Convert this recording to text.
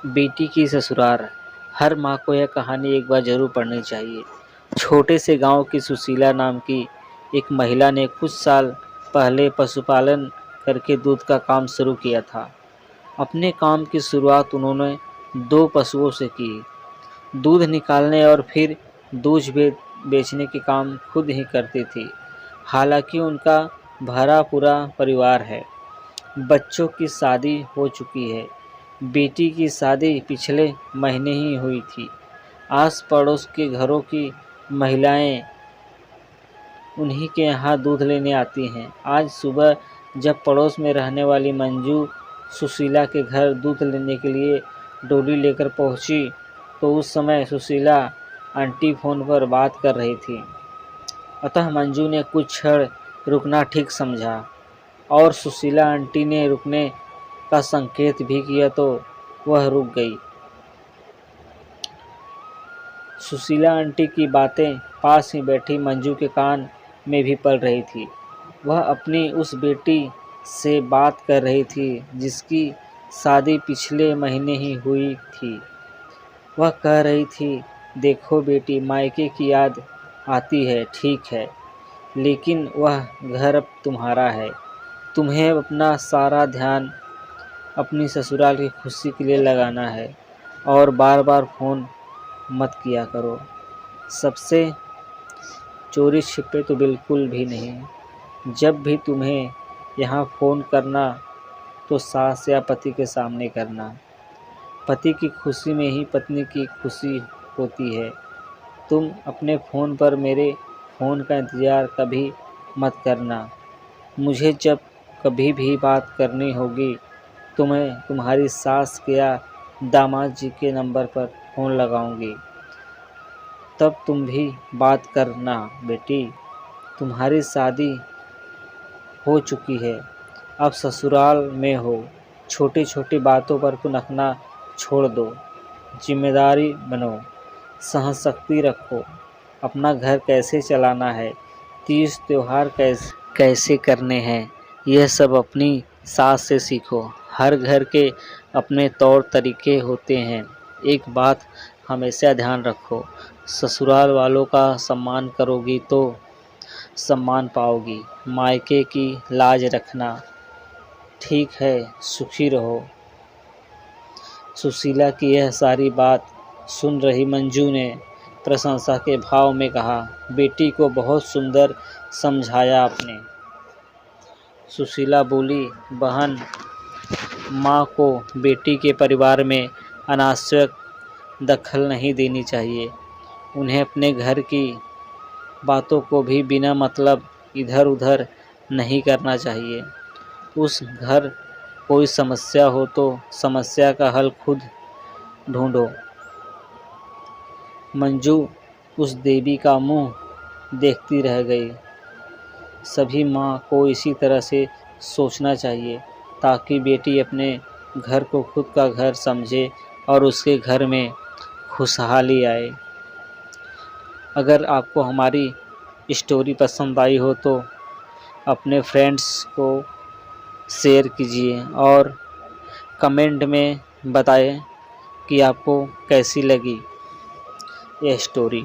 बेटी की ससुराल। हर माँ को यह कहानी एक बार जरूर पढ़नी चाहिए। छोटे से गांव की सुशीला नाम की एक महिला ने कुछ साल पहले पशुपालन करके दूध का काम शुरू किया था। अपने काम की शुरुआत उन्होंने 2 पशुओं से की। दूध निकालने और फिर दूध बेचने के काम खुद ही करती थी। हालांकि उनका भरा पूरा परिवार है। बच्चों की शादी हो चुकी है। बेटी की शादी पिछले महीने ही हुई थी। आस पड़ोस के घरों की महिलाएं उन्हीं के यहाँ दूध लेने आती हैं। आज सुबह जब पड़ोस में रहने वाली मंजू सुशीला के घर दूध लेने के लिए डोली लेकर पहुंची तो उस समय सुशीला आंटी फ़ोन पर बात कर रही थी। अतः मंजू ने कुछ क्षण रुकना ठीक समझा और सुशीला आंटी ने रुकने का संकेत भी किया तो वह रुक गई। सुशीला आंटी की बातें पास ही बैठी मंजू के कान में भी पड़ रही थी। वह अपनी उस बेटी से बात कर रही थी जिसकी शादी पिछले महीने ही हुई थी। वह कह रही थी, देखो बेटी, मायके की याद आती है, ठीक है, लेकिन वह घर अब तुम्हारा है। तुम्हें अपना सारा ध्यान अपनी ससुराल की खुशी के लिए लगाना है और बार बार फ़ोन मत किया करो। सबसे चोरी छिपे तो बिल्कुल भी नहीं। जब भी तुम्हें यहाँ फ़ोन करना तो सास या पति के सामने करना। पति की खुशी में ही पत्नी की खुशी होती है। तुम अपने फ़ोन पर मेरे फ़ोन का इंतज़ार कभी मत करना। मुझे जब कभी भी बात करनी होगी तो मैं तुम्हारी सास के या दामाद जी के नंबर पर फ़ोन लगाऊंगी, तब तुम भी बात करना। बेटी, तुम्हारी शादी हो चुकी है, अब ससुराल में हो। छोटी छोटी बातों पर तुनकना छोड़ दो, जिम्मेदारी बनो, सहनशक्ति रखो। अपना घर कैसे चलाना है, तीज त्योहार कैसे करने हैं, यह सब अपनी सास से सीखो। हर घर के अपने तौर तरीके होते हैं। एक बात हमेशा ध्यान रखो, ससुराल वालों का सम्मान करोगी तो सम्मान पाओगी। मायके की लाज रखना। ठीक है, सुखी रहो। सुशीला की यह सारी बात सुन रही मंजू ने प्रशंसा के भाव में कहा, बेटी को बहुत सुंदर समझाया आपने। सुशीला बोली, बहन, माँ को बेटी के परिवार में अनावश्यक दखल नहीं देनी चाहिए। उन्हें अपने घर की बातों को भी बिना मतलब इधर उधर नहीं करना चाहिए। उस घर कोई समस्या हो तो समस्या का हल खुद ढूंढो। मंजू उस देवी का मुंह देखती रह गई। सभी माँ को इसी तरह से सोचना चाहिए ताकि बेटी अपने घर को खुद का घर समझे और उसके घर में खुशहाली आए। अगर आपको हमारी स्टोरी पसंद आई हो तो अपने फ्रेंड्स को शेयर कीजिए और कमेंट में बताएं कि आपको कैसी लगी यह स्टोरी।